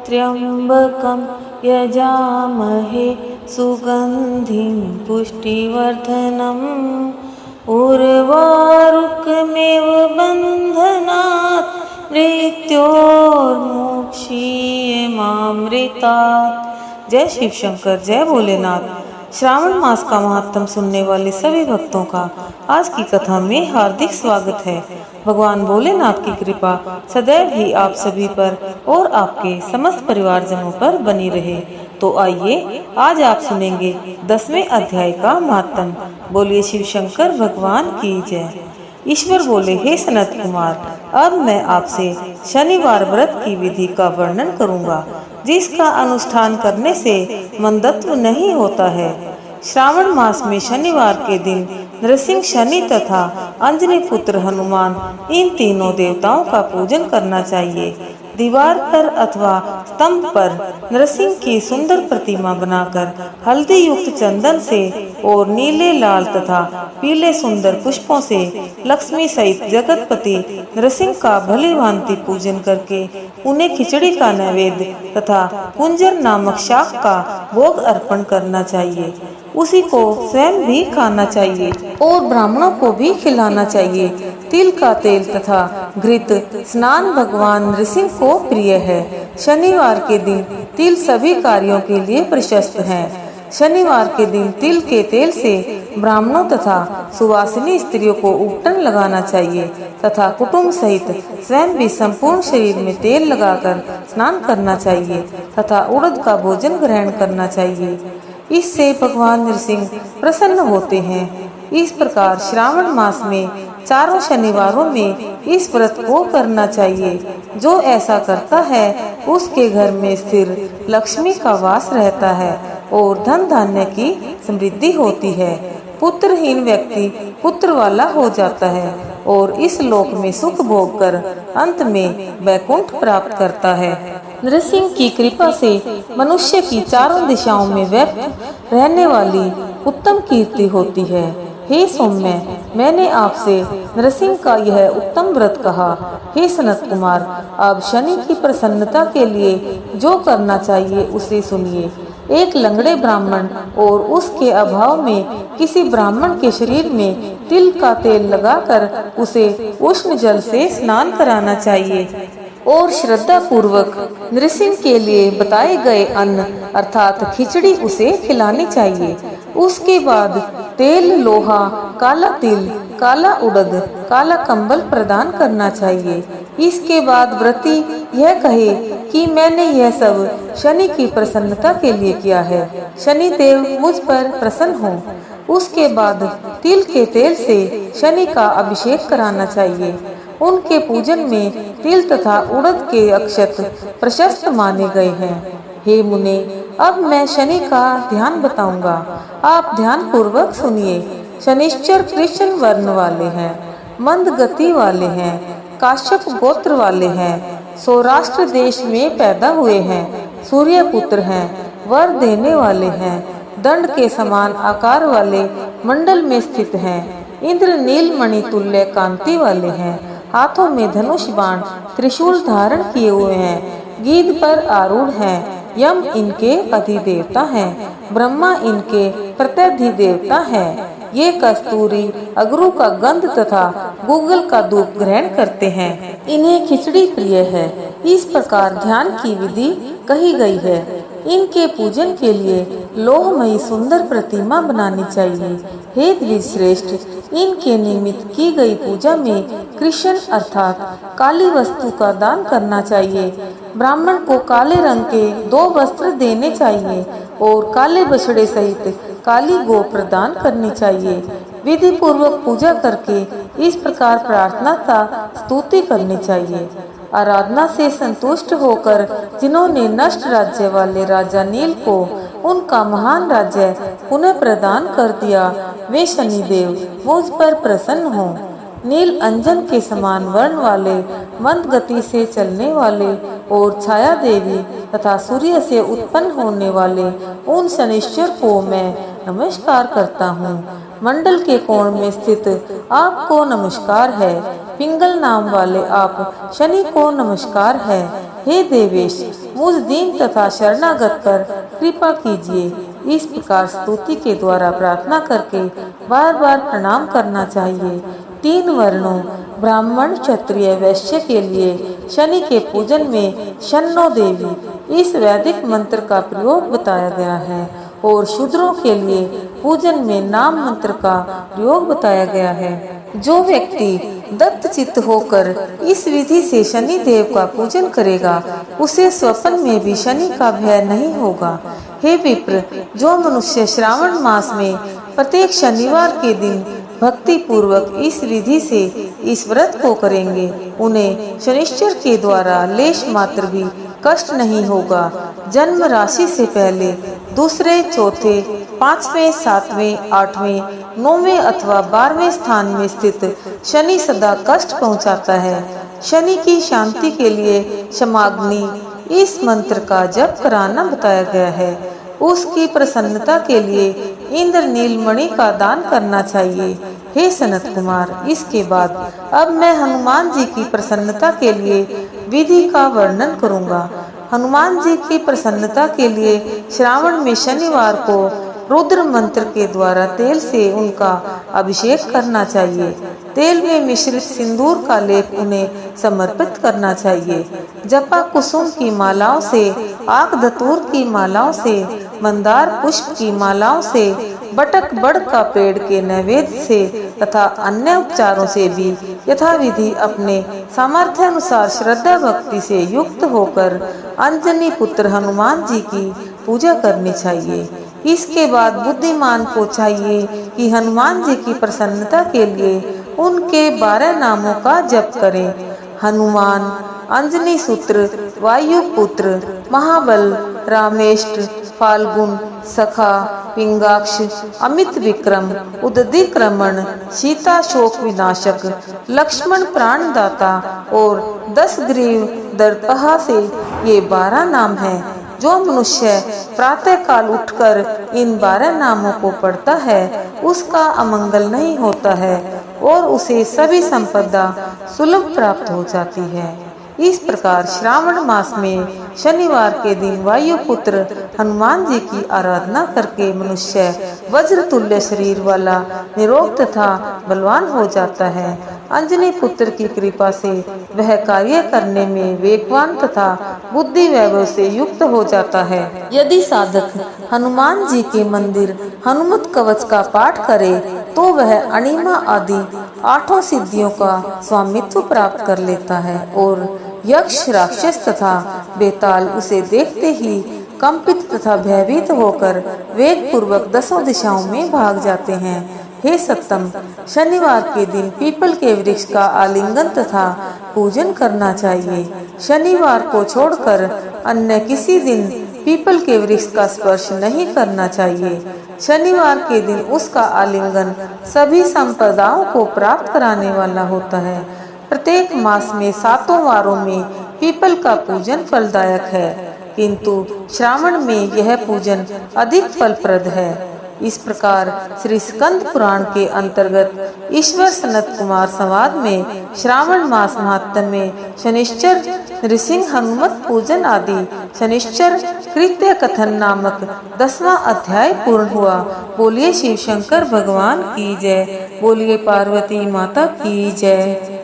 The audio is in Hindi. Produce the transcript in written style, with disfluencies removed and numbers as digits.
त्र्यंबकं यजामहे सुगंधिं पुष्टिवर्धनम् उर्वारुकमेव बन्धनात् मृत्योर्मुक्षीयमामृतात्। जय शिव शंकर, जय भोलेनाथ। श्रावण मास का महात्म सुनने वाले सभी भक्तों का आज की कथा में हार्दिक स्वागत है। भगवान भोलेनाथ की कृपा सदैव ही आप सभी पर और आपके समस्त परिवारजनों पर बनी रहे। तो आइए आज आप सुनेंगे 10वें अध्याय का महात्म। बोलिए शिव शंकर भगवान की जय। ईश्वर बोले, हे सनत कुमार, अब मैं आपसे शनिवार व्रत की विधि का वर्णन करूंगा, जिसका अनुष्ठान करने से मंदत्व नहीं होता है। श्रावण मास में शनिवार के दिन नृसिंह, शनि तथा अंजनी पुत्र हनुमान, इन तीनों देवताओं का पूजन करना चाहिए। दीवार पर अथवा स्तंभ पर नृसिंह की सुंदर प्रतिमा बनाकर हल्दी युक्त चंदन से और नीले, लाल तथा पीले सुंदर पुष्पों से लक्ष्मी सहित जगतपति नृसिंह का भली भांति पूजन करके उन्हें खिचड़ी का नैवेद्य तथा कुंजर नामक शाक का भोग अर्पण करना चाहिए। उसी को स्वयं भी खाना चाहिए और ब्राह्मणों को भी खिलाना चाहिए। तिल का तेल तथा घृत स्नान भगवान नृसिंह को प्रिय है। शनिवार के दिन तिल सभी कार्यों के लिए प्रशस्त है। शनिवार के दिन तिल के तेल से ब्राह्मणों तथा सुवासिनी स्त्रियों को उपटन लगाना चाहिए तथा कुटुंब सहित स्वयं भी संपूर्ण शरीर में तेल लगाकर स्नान करना चाहिए तथा उड़द का भोजन ग्रहण करना चाहिए। इससे भगवान नृसिंह प्रसन्न होते हैं। इस प्रकार श्रावण मास में चारों शनिवारों में इस व्रत को करना चाहिए। जो ऐसा करता है उसके घर में स्थिर लक्ष्मी का वास रहता है और धन धान्य की समृद्धि होती है। पुत्रहीन व्यक्ति पुत्र वाला हो जाता है और इस लोक में सुख भोग कर अंत में वैकुंठ प्राप्त करता है। नृसिंह की कृपा से मनुष्य की चारों दिशाओं में व्याप्त रहने वाली उत्तम कीर्ति होती है। हे सौम्य, मैंने आपसे नृसिंह का यह उत्तम व्रत कहा। हे सनत कुमार, अब शनि की प्रसन्नता के लिए जो करना चाहिए उसे सुनिए। एक लंगड़े ब्राह्मण और उसके अभाव में किसी ब्राह्मण के शरीर में तिल का तेल लगाकर उसे उष्ण जल से स्नान कराना चाहिए और श्रद्धा पूर्वक नृसिंह के लिए बताए गए अन्न अर्थात खिचड़ी उसे खिलानी चाहिए। उसके बाद तेल, लोहा, काला तिल, काला उड़द, काला कंबल प्रदान करना चाहिए। इसके बाद व्रती यह कहे कि मैंने यह सब शनि की प्रसन्नता के लिए किया है, शनि देव मुझ पर प्रसन्न हो। उसके बाद तिल के तेल से शनि का अभिषेक कराना चाहिए। उनके पूजन में तिल तथा उड़द के अक्षत प्रशस्त माने गए हैं। हे मुने, अब मैं शनि का ध्यान बताऊंगा, आप ध्यान पूर्वक सुनिए। शनिश्चर कृष्ण वर्ण वाले हैं, मंद गति वाले हैं, काश्यप गोत्र वाले हैं, सौराष्ट्र देश में पैदा हुए हैं, सूर्य पुत्र हैं, वर देने वाले हैं, दंड के समान आकार वाले मंडल में स्थित हैं, इंद्र नीलमणि तुल्य कांति वाले हैं, हाथों में धनुष बाण त्रिशूल धारण किए हुए हैं, गीध पर आरूढ़ हैं, यम इनके अधिदेवता हैं, ब्रह्मा इनके प्रत्यधिदेवता हैं। ये कस्तूरी, अगरू का गंध तथा गूगल का धूप ग्रहण करते हैं। इन्हें खिचड़ी प्रिय है। इस प्रकार ध्यान की विधि कही गई है। इनके पूजन के लिए लोहमयी सुंदर प्रतिमा बनानी चाहिए। हे द्विजश्रेष्ठ, इनके निमित्त की गई पूजा में कृष्ण अर्थात काली वस्तु का दान करना चाहिए। ब्राह्मण को काले रंग के 2 वस्त्र देने चाहिए और काले बछड़े सहित काली गो प्रदान करनी चाहिए। विधि पूर्वक पूजा करके इस प्रकार प्रार्थना का स्तुति करनी चाहिए। आराधना से संतुष्ट होकर जिन्होंने नष्ट राज्य वाले राजा नील को उनका महान राज्य पुनः प्रदान कर दिया, वे शनिदेव मुझ पर प्रसन्न हों। नील अंजन के समान वर्ण वाले, मंद गति से चलने वाले और छाया देवी तथा सूर्य से उत्पन्न होने वाले उन शनिश्चर को मैं नमस्कार करता हूँ। मंडल के कोण में स्थित आपको नमस्कार है। पिंगल नाम वाले आप शनि को नमस्कार है। हे देवेश, मुझ दीन तथा शरणागत पर कृपा कीजिए। इस प्रकार स्तुति के द्वारा प्रार्थना करके बार बार प्रणाम करना चाहिए। 3 वर्णों ब्राह्मण, क्षत्रिय, वैश्य के लिए शनि के पूजन में शन्नो देवी इस वैदिक मंत्र का प्रयोग बताया गया है और शूद्रों के लिए पूजन में नाम मंत्र का प्रयोग बताया गया है। जो व्यक्ति दत्त चित्त होकर इस विधि से शनि देव का पूजन करेगा, उसे स्वप्न में भी शनि का भय नहीं होगा। हे विप्र, जो मनुष्य श्रावण मास में प्रत्येक शनिवार के दिन भक्ति पूर्वक इस विधि से इस व्रत को करेंगे, उन्हें शनिश्चर के द्वारा लेश मात्र भी कष्ट नहीं होगा। जन्म राशि से पहले दूसरे, चौथे, 5वें, 7वें, 8वें, 9वें अथवा 12वें स्थान में स्थित शनि सदा कष्ट पहुंचाता है। शनि की शांति के लिए क्षमाग्नि इस मंत्र का जप कराना बताया गया है। उसकी प्रसन्नता के लिए इंद्र नीलमणि का दान करना चाहिए। हे सनत कुमार, इसके बाद अब मैं हनुमान जी की प्रसन्नता के लिए विधि का वर्णन करूंगा। हनुमान जी की प्रसन्नता के लिए श्रावण में शनिवार को रुद्र मंत्र के द्वारा तेल से उनका अभिषेक करना चाहिए। तेल में मिश्रित सिंदूर का लेप उन्हें समर्पित करना चाहिए। जपा कुसुम की मालाओं से, आक धतूर की मालाओं से, मंदार पुष्प की मालाओं से, बटक बड़ का पेड़ के नैवेद्य से तथा अन्य उपचारों से भी यथाविधि अपने सामर्थ्य अनुसार श्रद्धा भक्ति से युक्त होकर अंजनी पुत्र हनुमान जी की पूजा करनी चाहिए। इसके बाद बुद्धिमान को चाहिए कि हनुमान जी की प्रसन्नता के लिए उनके 12 नामों का जप करें। हनुमान, अंजनी सूत्र, वायुपुत्र, महाबल, रामेष्ट, फाल्गुन, सखा, पिंगाक्ष, अमित विक्रम, उदधिक्रमण, सीता शोक विनाशक, लक्ष्मण प्राणदाता और 10 ग्रीव दर्पहा से ये 12 नाम हैं। जो मनुष्य प्रातः काल उठकर इन 12 नामों को पढ़ता है, उसका अमंगल नहीं होता है और उसे सभी संपदा सुलभ प्राप्त हो जाती है। इस प्रकार श्रावण मास में शनिवार के दिन वायुपुत्र हनुमान जी की आराधना करके मनुष्य वज्र तुल्य शरीर वाला, निरोग तथा बलवान हो जाता है। अंजनी पुत्र की कृपा से वह कार्य करने में वेगवान तथा बुद्धि वैभव से युक्त हो जाता है। यदि साधक हनुमान जी के मंदिर हनुमत कवच का पाठ करे तो वह अणिमा आदि 8 सिद्धियों का स्वामित्व प्राप्त कर लेता है और यक्ष, राक्षस तथा बेताल उसे देखते ही कंपित तथा भयभीत होकर वेग पूर्वक 10 दिशाओं में भाग जाते हैं। हे सत्तम, शनिवार के दिन पीपल के वृक्ष का आलिंगन तथा पूजन करना चाहिए। शनिवार को छोड़कर अन्य किसी दिन पीपल के वृक्ष का स्पर्श नहीं करना चाहिए। शनिवार के दिन उसका आलिंगन सभी संपदाओं को प्राप्त कराने वाला होता है। प्रत्येक मास में 7 वारों में पीपल का पूजन फलदायक है, किंतु श्रावण में यह पूजन अधिक फलप्रद है। इस प्रकार श्री स्कंद पुराण के अंतर्गत ईश्वर सनत कुमार संवाद में श्रावण मास महात्म्य में शनिश्चर, नृसिंह हनुमत पूजन आदि शनिश्चर कृत्य कथन नामक 10वां अध्याय पूर्ण हुआ। बोलिए शिव शंकर भगवान की जय। बोलिए पार्वती माता की जय।